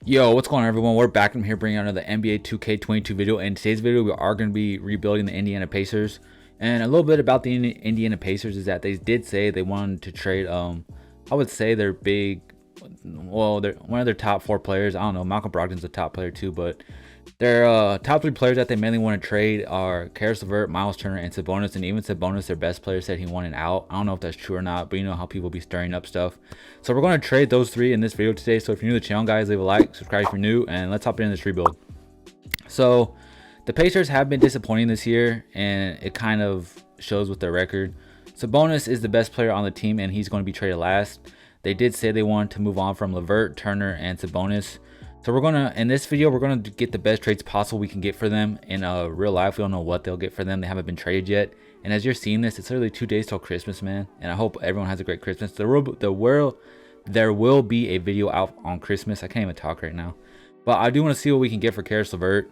Yo, what's going on, everyone? We're back. I'm here bringing out another NBA 2K22 video. In today's video, we are going to be rebuilding the Indiana Pacers. And a little bit about the Indiana Pacers is that they did say they wanted to trade, I would say their big, well, they're one of their top four players. I don't know, Malcolm Brogdon's a top player too, but their top three players that they mainly want to trade are Caris LeVert, Miles Turner, and Sabonis. And even Sabonis, their best player, said he wanted out. I don't know if that's true or not, but you know how people be stirring up stuff. So we're going to trade those three in this video today. So if you're new to the channel, guys, leave a like, subscribe if you're new, and let's hop into this rebuild. So the Pacers have been disappointing this year, and it kind of shows with their record. Sabonis is the best player on the team, and he's going to be traded last. They did say they wanted to move on from LeVert, Turner, and Sabonis. So we're gonna, in this video, we're gonna get the best trades possible we can get for them. In real life, we don't know what they'll get for them. They haven't been traded yet. And as you're seeing this, it's literally 2 days till Christmas, man. And I hope everyone has a great Christmas. There will be a video out on Christmas. I can't even talk right now, but I do want to see what we can get for Caris LeVert.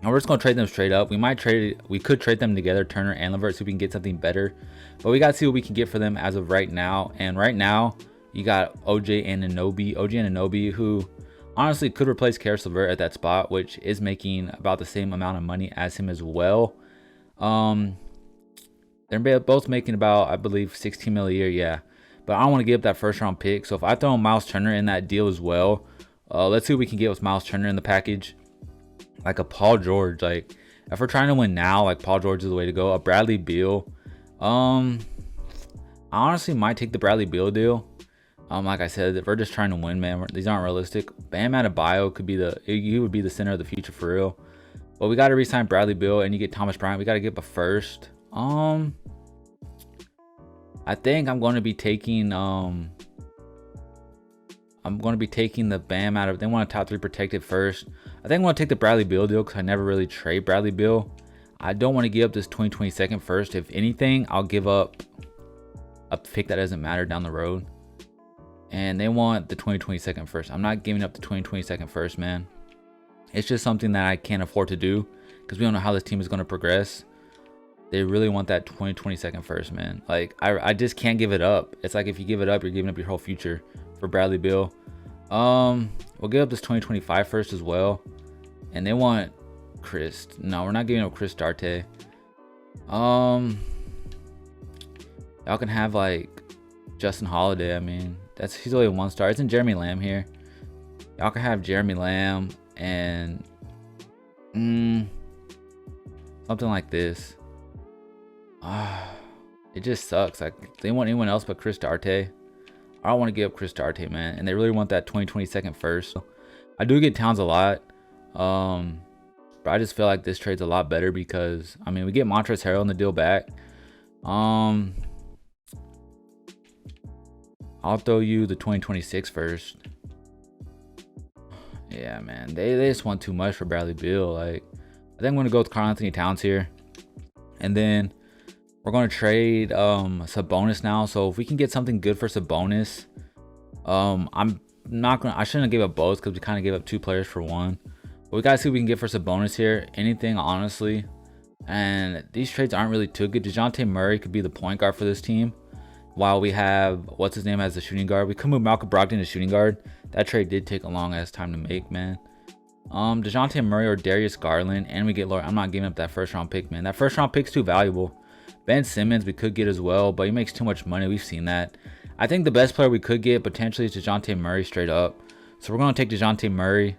And we're just gonna trade them straight up. We could trade them together, Turner and LeVert, so we can get something better. But we gotta see what we can get for them as of right now. And right now, you got OG Anunoby, who honestly could replace Caris LeVert at that spot, which is making about the same amount of money as him as well. They're both making about, I believe, 16 mil a year, yeah. But I don't want to give up that first round pick. So if I throw Miles Turner in that deal as well, let's see what we can get with Miles Turner in the package. Like a Paul George, like if we're trying to win now, like Paul George is the way to go. A Bradley Beal. I honestly might take the Bradley Beal deal. Like I said, if we're just trying to win, man, these aren't realistic. Bam Adebayo could be he would be the center of the future for real. But we got to re-sign Bradley Beal, and you get Thomas Bryant. We got to get a first. I think I'm going to be taking the Bam out of. They want a top 3 protected first. I think I'm going to take the Bradley Beal deal because I never really trade Bradley Beal. I don't want to give up this 2022 first. If anything, I'll give up a pick that doesn't matter down the road. And they want the 2022 first. I'm not giving up the 2022 first, man. It's just something that I can't afford to do because we don't know how this team is going to progress. They really want that 2022 first, man. Like, I just can't give it up. It's like if you give it up, you're giving up your whole future for Bradley Beal. We'll give up this 2025 first as well. And they want Chris. No, we're not giving up Chris Duarte. Y'all can have like Justin Holiday. I mean, he's only a 1-star. Isn't Jeremy Lamb here? Y'all can have Jeremy Lamb and something like this. It just sucks. Like, they want anyone else but Chris Duarte. I don't want to give up Chris Duarte, man. And they really want that 2022 first. I do get Towns a lot. But I just feel like this trade's a lot better because, I mean, we get Montrezl Harrell in the deal back. I'll throw you the 2026 first. Yeah, man. They just want too much for Bradley Beal. Like, I think I'm going to go with Karl-Anthony Towns here. And then we're going to trade Sabonis now. So if we can get something good for Sabonis, I shouldn't have gave up both because we kind of gave up 2 players for 1. But we got to see what we can get for Sabonis here. Anything, honestly. And these trades aren't really too good. DeJounte Murray could be the point guard for this team, while we have what's his name as the shooting guard. We could move Malcolm Brogdon to shooting guard. That trade did take a long ass time to make, man. DeJounte Murray or Darius Garland, and we get Lord. I'm not giving up that first round pick, man. That first round pick's too valuable. Ben Simmons we could get as well, but he makes too much money. We've seen that. I think the best player we could get potentially is DeJounte Murray straight up. So we're gonna take DeJounte Murray.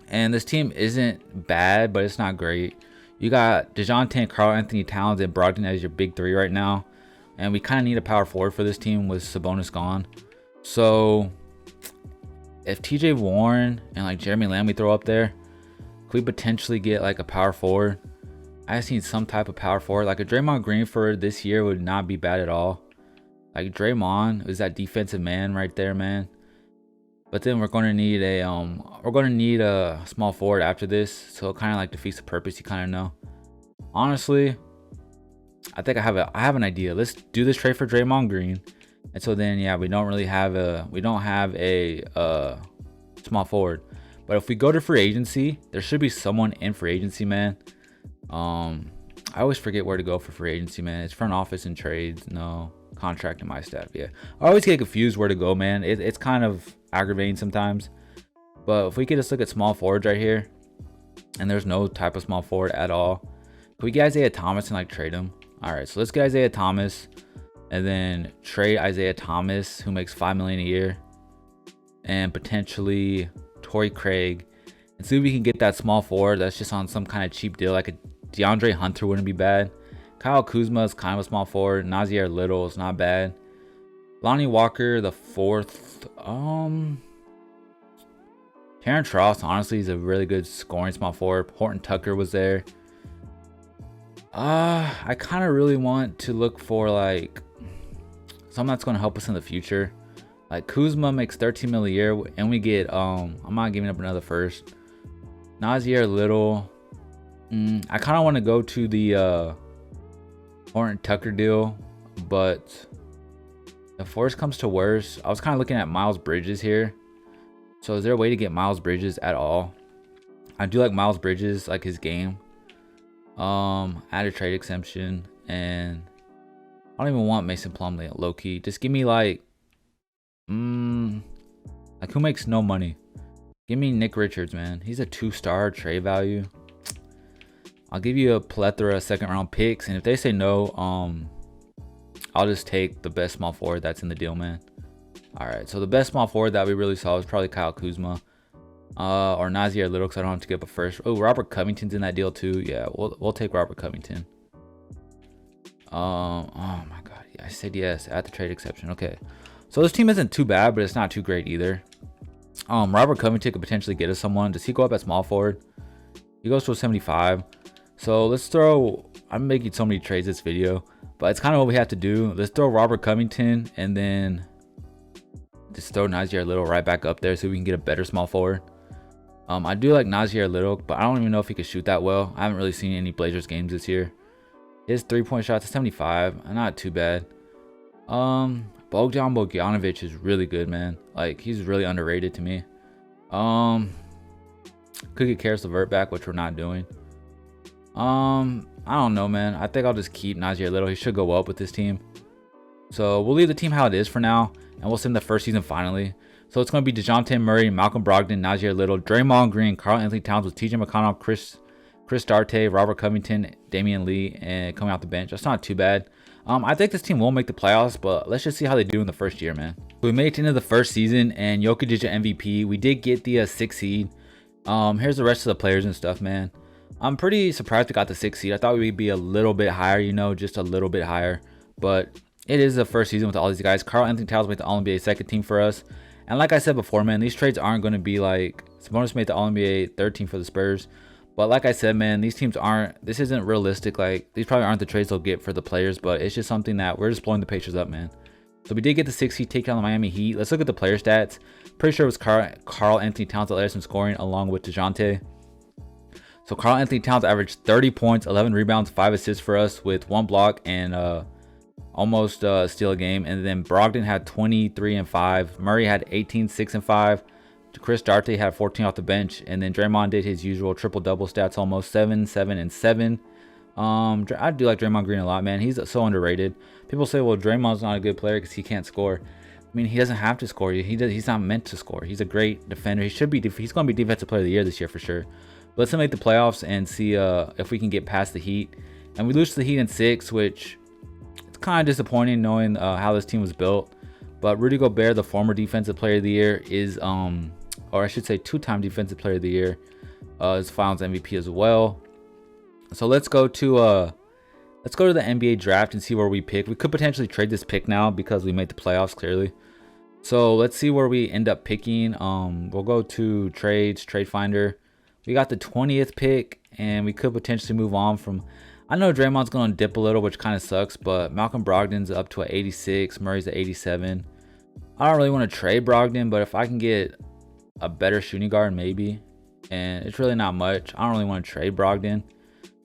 And this team isn't bad, but it's not great. You got DeJounte and Karl-Anthony Towns and Brogdon as your big 3 right now. And we kind of need a power forward for this team with Sabonis gone. So if TJ Warren and like Jeremy Lamb we throw up there, could we potentially get like a power forward? I just need some type of power forward. Like a Draymond Green for this year would not be bad at all. Like Draymond is that defensive man right there, man. But then we're going to need a small forward after this. So it kind of like defeats the purpose, you kind of know. Honestly, I think I have an idea. Let's do this trade for Draymond Green. And so then, yeah, we don't have a small forward. But if we go to free agency, there should be someone in free agency, man. I always forget where to go for free agency, man. It's front office and trades. No, contract and my staff. Yeah, I always get confused where to go, man. It's kind of aggravating sometimes. But if we could just look at small forwards right here, and there's no type of small forward at all. Can we get Isaiah Thomas and like trade him? All right, so let's get Isaiah Thomas and then trade Isaiah Thomas, who makes $5 million a year, and potentially Torrey Craig, and see if we can get that small forward that's just on some kind of cheap deal. Like a DeAndre Hunter wouldn't be bad. Kyle Kuzma is kind of a small forward. Nazir Little is not bad. Lonnie Walker the fourth. Terrence Ross, honestly, is a really good scoring small forward. Horton Tucker was there. I kind of really want to look for like something that's going to help us in the future. Like Kuzma makes $13 million a year, and we get I'm not giving up another first. Nazir Little. I kind of want to go to the Horton Tucker deal, but if worse comes to worse, I was kind of looking at Miles Bridges here. So is there a way to get Miles Bridges at all? I do like Miles Bridges, like his game. Add a trade exemption, and I don't even want Mason Plumlee at low key. Just give me like who makes no money? Give me Nick Richards, man. He's a 2-star trade value. I'll give you a plethora of second round picks, and if they say no, I'll just take the best small forward that's in the deal, man. All right, so the best small forward that we really saw was probably Kyle Kuzma, or Nazir Little, because I don't have to give up a first. Oh, Robert Covington's in that deal too. Yeah, we'll take Robert Covington. Oh my God, yeah, I said yes. Add the trade exception. Okay, so this team isn't too bad, but it's not too great either. Robert Covington could potentially get us someone. Does he go up at small forward? He goes to a 75. So let's throw. I'm making so many trades this video, but it's kind of what we have to do. Let's throw Robert Covington and then just throw Nazir Little right back up there so we can get a better small forward. I do like Nazir Little, but I don't even know if he could shoot that well. I haven't really seen any Blazers games this year. His 3-point shots is 75, not too bad. Bogdan Bogdanovic is really good, man. Like, he's really underrated to me. Could get Karis LeVert back, which we're not doing. I don't know, man. I think I'll just keep Nazir Little. He should go up with this team. So we'll leave the team how it is for now, and we'll send the first season finally. So it's going to be DeJounte Murray, Malcolm Brogdon, Nazir Little, Draymond Green, Karl Anthony Towns with TJ McConnell, Chris Duarte, Robert Covington, Damian Lee, and coming out the bench. That's not too bad. I think this team will make the playoffs, but let's just see how they do in the first year, man. We made it into the first season, and Jokic is your MVP. We did get the 6th seed. Here's the rest of the players and stuff, man. I'm pretty surprised we got the 6th seed. I thought we'd be a little bit higher, you know, just a little bit higher. But it is the first season with all these guys. Karl Anthony Towns made the All-NBA second team for us. And like I said before, man, these trades aren't going to be like... Sabonis made the All-NBA third team for the Spurs. But like I said, man, these teams aren't... This isn't realistic. Like, these probably aren't the trades they'll get for the players. But it's just something that we're just blowing the Pacers up, man. So we did get the 6th seed, take down the Miami Heat. Let's look at the player stats. Pretty sure it was Karl Anthony Towns that led us in scoring along with DeJounte. So Karl Anthony Towns averaged 30 points, 11 rebounds, 5 assists for us with 1 block and almost steal a game. And then Brogdon had 23 and 5. Murray had 18, 6 and 5. Chris Duarte had 14 off the bench. And then Draymond did his usual triple-double stats, almost 7, 7, and 7. I do like Draymond Green a lot, man. He's so underrated. People say, well, Draymond's not a good player because he can't score. I mean, he doesn't have to score. He's not meant to score. He's a great defender. He's going to be Defensive Player of the Year this year for sure. But let's make the playoffs and see if we can get past the Heat. And we lose to the Heat in 6, which it's kind of disappointing knowing how this team was built. But Rudy Gobert, the former Defensive Player of the Year, is or I should say 2-time Defensive Player of the Year, is Finals MVP as well. So let's go to the NBA draft and see where we pick. We could potentially trade this pick now because we made the playoffs clearly. So let's see where we end up picking. We'll go to trades, trade finder. We got the 20th pick, and we could potentially move on from... I know Draymond's going to dip a little, which kind of sucks, but Malcolm Brogdon's up to an 86. Murray's at 87. I don't really want to trade Brogdon, but if I can get a better shooting guard, maybe. And it's really not much. I don't really want to trade Brogdon.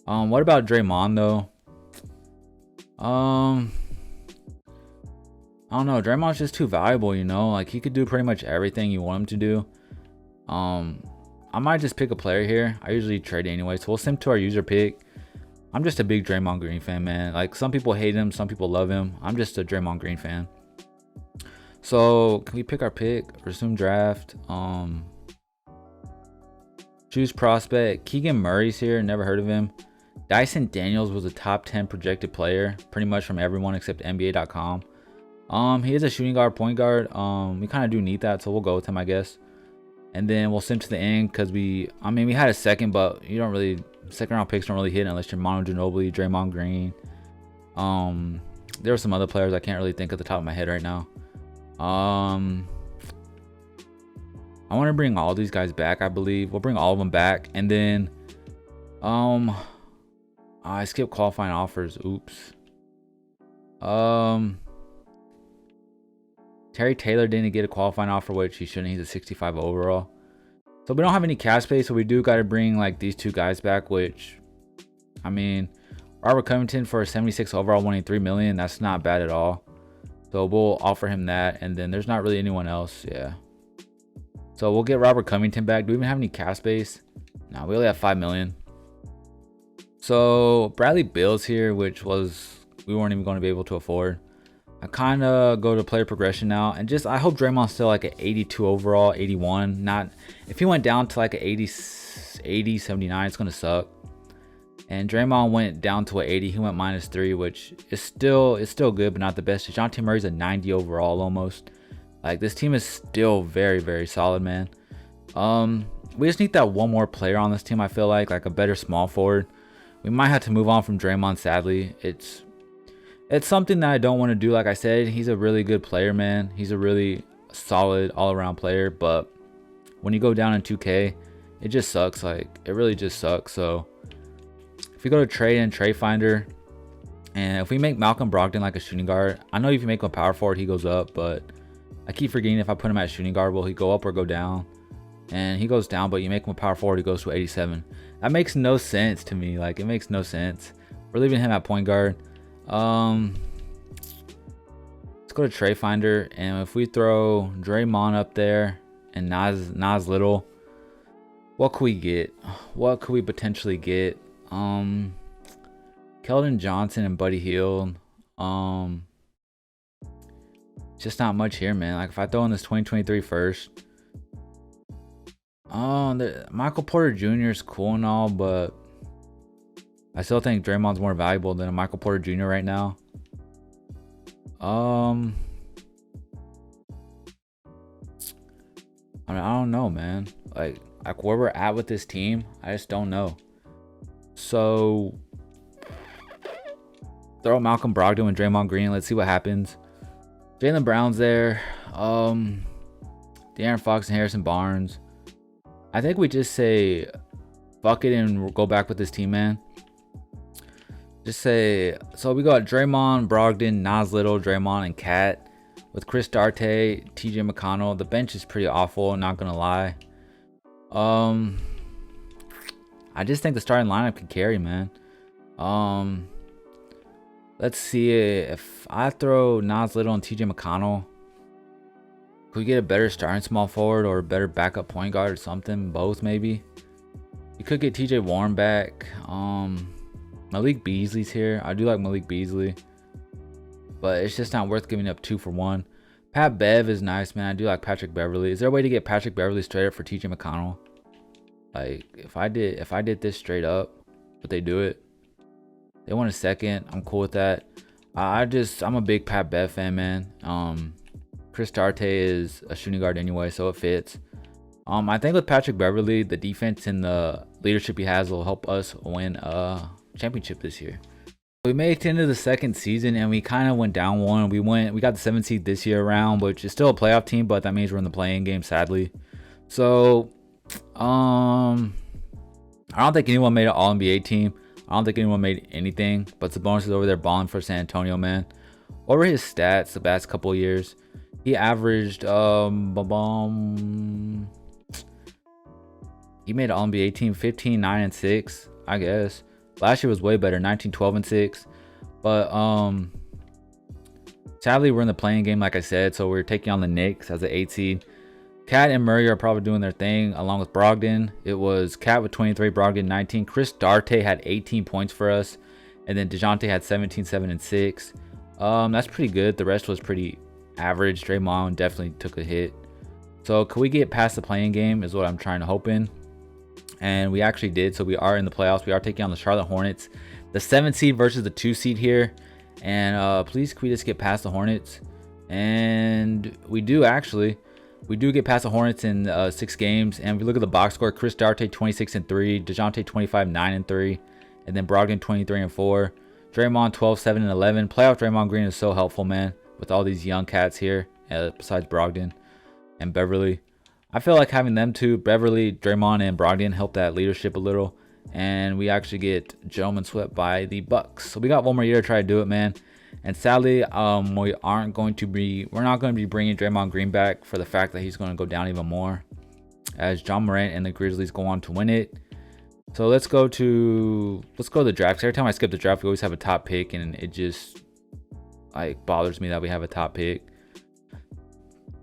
What about Draymond, though? I don't know. Draymond's just too valuable, you know? Like, he could do pretty much everything you want him to do. I might just pick a player here. I usually trade anyway, so we'll send him to our user pick. I'm just a big Draymond Green fan, man. Like, some people hate him, some people love him. I'm just a Draymond Green fan. So, can we pick our pick? Resume draft. Juice prospect. Keegan Murray's here. Never heard of him. Dyson Daniels was a top 10 projected player, pretty much from everyone except NBA.com. He is a shooting guard, point guard. We kind of do need that, so we'll go with him, I guess. And then we'll send to the end because we had a second, but you don't really, second round picks don't really hit unless you're Manu Ginobili, Draymond Green. There were some other players I can't really think at the top of my head right now. I want to bring all these guys back. I believe we'll bring all of them back, and then I skipped qualifying offers. Oops. Terry Taylor didn't get a qualifying offer, which he shouldn't. He's a 65 overall. So we don't have any cap space, so we do got to bring like these two guys back, which, I mean, Robert Covington for a 76 overall, wanting $3 million. That's not bad at all. So we'll offer him that, and then there's not really anyone else. Yeah. So we'll get Robert Covington back. Do we even have any cap space? No, we only have $5 million. So Bradley Beal's here, which was we weren't even going to be able to afford. I kind of go to player progression now, and just I hope Draymond's still like an 82 overall, 81. Not if he went down to like an 80, 79, it's gonna suck. And Draymond went down to an 80. He went -3, which is still good, but not the best. DeJounte Murray's a 90 overall almost. Like this team is still very, very solid, man. We just need that one more player on this team. I feel like a better small forward. We might have to move on from Draymond. Sadly, it's something that I don't want to do. Like I said, he's a really good player, man. He's a really solid all-around player, but when you go down in 2K, it just sucks. Like it really just sucks. So if we go to trade and trade finder, and if we make Malcolm Brogdon like a shooting guard, I know if you make him a power forward, he goes up, but I keep forgetting if I put him at shooting guard, will he go up or go down? And he goes down, but you make him a power forward, he goes to 87. That makes no sense to me. Like it makes no sense. We're leaving him at point guard. Let's go to trade finder, and if we throw Draymond up there and Nas Little, what could we get? What could we potentially get? Keldon Johnson and Buddy Hield. Just not much here, man. Like if I throw in this 2023 first, Michael Porter Jr. is cool and all, but I still think Draymond's more valuable than a Michael Porter Jr. right now. I mean, I don't know, man. Like where we're at with this team, I just don't know. So throw Malcolm Brogdon and Draymond Green. Let's see what happens. Jaylen Brown's there. De'Aaron Fox and Harrison Barnes. I think we just say fuck it and go back with this team, man. Just say, so we got Draymond, Brogdon, Nas Little, Draymond, and Cat with Chris Duarte, TJ McConnell. The bench is pretty awful, not gonna lie. I just think the starting lineup can carry, man. Let's see if I throw Nas Little and TJ McConnell. Could we get a better starting small forward or a better backup point guard or something? Both maybe. You could get TJ Warren back. Malik Beasley's here. I do like Malik Beasley, but it's just not worth giving up 2 for 1. Pat Bev is nice, man. I do like Patrick Beverly. Is there a way to get Patrick Beverly straight up for TJ McConnell? Like if I did this straight up, would they do it? They want a second. I'm cool with that. I'm a big Pat Bev fan, man. Chris Duarte is a shooting guard anyway, so it fits. I think with Patrick Beverly, the defense and the leadership he has will help us win a championship this year. We made it into the second season, and we kind of went down one. We got the 7th seed this year around, which is still a playoff team, but that means we're in the play-in game, sadly. So, I don't think anyone made an All-NBA team. I don't think anyone made anything, but Sabonis is over there balling for San Antonio, man. Over his stats the past couple of years, he averaged he made an All-NBA team 15, 9, and 6, I guess. Last year was way better, 19, 12, and 6. But sadly, we're in the play-in game, like I said, so we're taking on the Knicks as an 8 seed. Cat and Murray are probably doing their thing along with Brogdon. It was Cat with 23, Brogdon 19. Chris Duarte had 18 points for us, and then DeJounte had 17, 7, and 6. That's pretty good. The rest was pretty average. Draymond definitely took a hit. So could we get past the play-in game is what I'm trying to hope in. and we actually did. So we are in the playoffs. We are taking on the Charlotte Hornets, the 7th seed versus the 2 seed here. And please, can we just get past the Hornets? And we do actually. We do get past the Hornets in 6 games. And if we look at the box score, Chris Duarte 26-3, DeJounte 25-9-3, and then Brogdon 23-4, Draymond 12-7-11. Playoff Draymond Green is so helpful, man, with all these young cats here, besides Brogdon and Beverly. I feel like having them two, Beverly, Draymond, and Brogdon, help that leadership a little. And we actually get gentlemen swept by the Bucks. So we got one more year to try to do it, man. And sadly, we're not going to be bringing Draymond Green back for the fact that he's going to go down even more, as John Morant and the Grizzlies go on to win it. So let's go to the draft. Every time I skip the draft, we always have a top pick, and it just like bothers me that we have a top pick.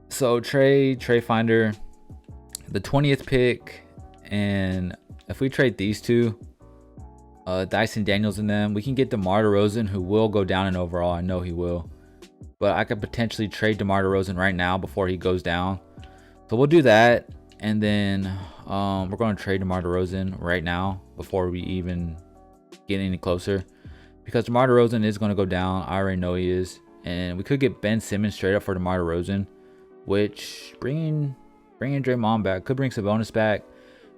So trade finder, the 20th pick, and if we trade these two, Dyson Daniels and them, we can get DeMar DeRozan, who will go down in overall. I know he will, but I could potentially trade DeMar DeRozan right now before he goes down. So we'll do that, and then we're going to trade DeMar DeRozan right now before we even get any closer, because DeMar DeRozan is going to go down. I already know he is, and we could get Ben Simmons straight up for DeMar DeRozan, which bringing Draymond back could bring Sabonis back.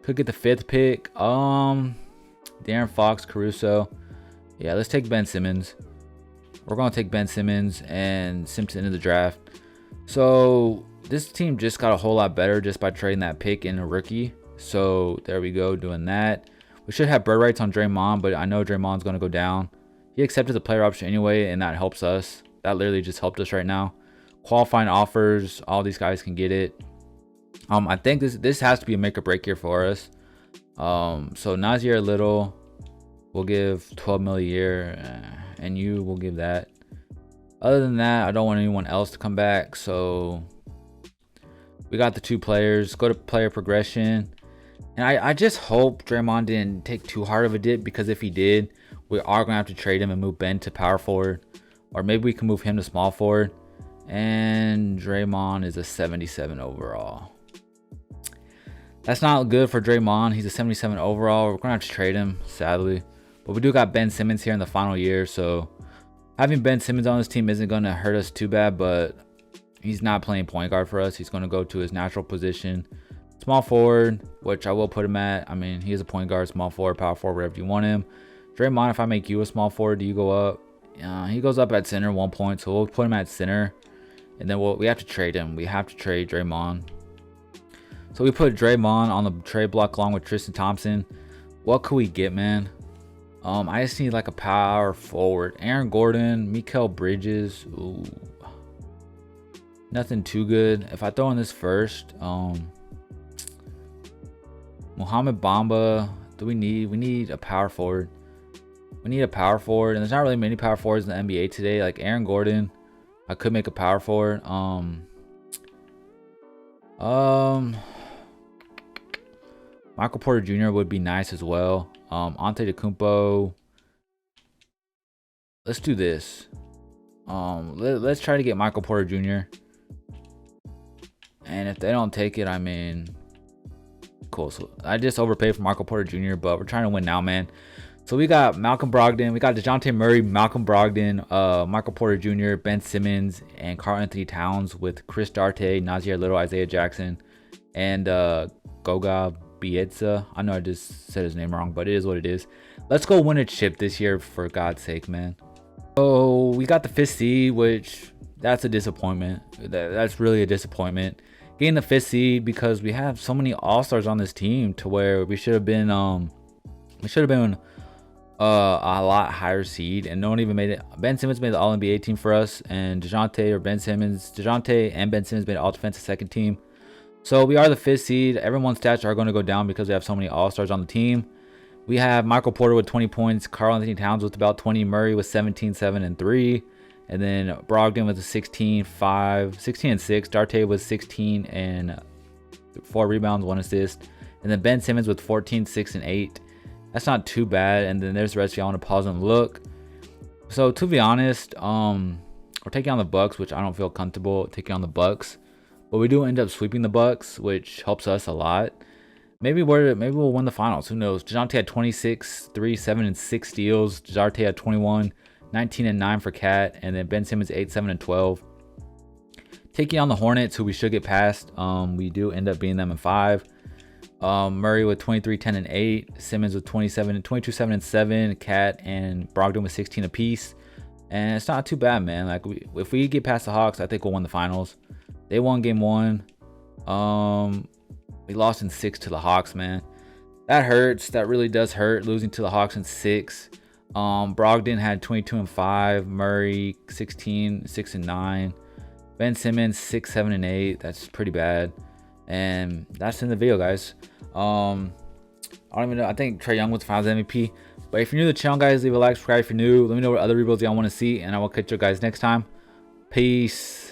Could get the 5th pick. De'Aaron Fox, Caruso. Yeah, let's take Ben Simmons. We're going to take Ben Simmons and Simpson in the draft. So this team just got a whole lot better just by trading that pick and a rookie. So there we go, doing that. We should have bird rights on Draymond, but I know Draymond's going to go down. He accepted the player option anyway, and that helps us. That literally just helped us right now. Qualifying offers, all these guys can get it. I think this has to be a make or break here for us. So Nasir Little, we'll give 12 mil a year, and you will give that. Other than that, I don't want anyone else to come back. So we got the 2 players. Go to player progression, and I just hope Draymond didn't take too hard of a dip, because if he did, we are gonna have to trade him and move Ben to power forward, or maybe we can move him to small forward. And Draymond is a 77 overall. That's not good for Draymond. He's a 77 overall. We're going to have to trade him, sadly. But we do got Ben Simmons here in the final year. So having Ben Simmons on this team isn't going to hurt us too bad. But he's not playing point guard for us. He's going to go to his natural position. Small forward, which I will put him at. I mean, he is a point guard, small forward, power forward, wherever you want him. Draymond, if I make you a small forward, do you go up? He goes up at center 1 point. So we'll put him at center. And then we have to trade him. We have to trade Draymond. So we put Draymond on the trade block along with Tristan Thompson. What could we get, man? I just need like a power forward. Aaron Gordon, Mikal Bridges. Ooh. Nothing too good. If I throw in this first, Mohamed Bamba. We need a power forward. We need a power forward. And there's not really many power forwards in the NBA today. Like Aaron Gordon, I could make a power forward. Michael Porter Jr. would be nice as well. Antetokounmpo. Let's do this. Let's try to get Michael Porter Jr. And if they don't take it, I mean, cool. So I just overpaid for Michael Porter Jr., but we're trying to win now, man. So we got Malcolm Brogdon, we got DeJounte Murray, Malcolm Brogdon, Michael Porter Jr., Ben Simmons, and Karl Anthony Towns with Chris Duarte, Nasir Little, Isaiah Jackson, and Goga Biedza. I know I just said his name wrong, but it is what it is. Let's go win a chip this year, for God's sake, man. So we got the 5th seed, which that's a disappointment. That's really a disappointment. Getting the 5th seed because we have so many all-stars on this team to where we should have been a lot higher seed, and no one even made it. Ben Simmons made the All-NBA team for us, and DeJounte and Ben Simmons made All-Defensive second team. So we are the 5th seed. Everyone's stats are going to go down because we have so many all-stars on the team. We have Michael Porter with 20 points, Karl Anthony Towns with about 20, Murray with 17, 7, and 3, and then Brogdon with a 16, 5, 16 and 6. Duarte with 16 and 4 rebounds, 1 assist, and then Ben Simmons with 14, 6, and 8. That's not too bad. And then there's the rest of y'all. I want to pause and look. So to be honest, we're taking on the Bucks, which I don't feel comfortable taking on the Bucks, but we do end up sweeping the Bucks, which helps us a lot. maybe we'll win the finals. Who knows? DeJounte had 26, 3, 7, and 6 steals. Jarte had 21, 19, and 9 for Cat. And then Ben Simmons 8, 7, and 12. Taking on the Hornets, who we should get past. We do end up beating them in 5. Murray with 23, 10, and 8. Simmons with 22, 7, and 7. Cat and Brogdon with 16 apiece. And it's not too bad, man. Like, if we get past the Hawks, I think we'll win the finals. They won game 1. We lost in 6 to the Hawks, man. That hurts. That really does hurt, losing to the Hawks in 6. Brogdon had 22 and 5. Murray 16, 6 and 9. Ben Simmons 6, 7, and 8. That's pretty bad. And that's in the video, guys. I don't even know. I think Trae Young was the Finals MVP. But if you're new to the channel, guys, leave a like, subscribe if you're new. Let me know what other rebuilds y'all want to see, and I will catch you guys next time. Peace.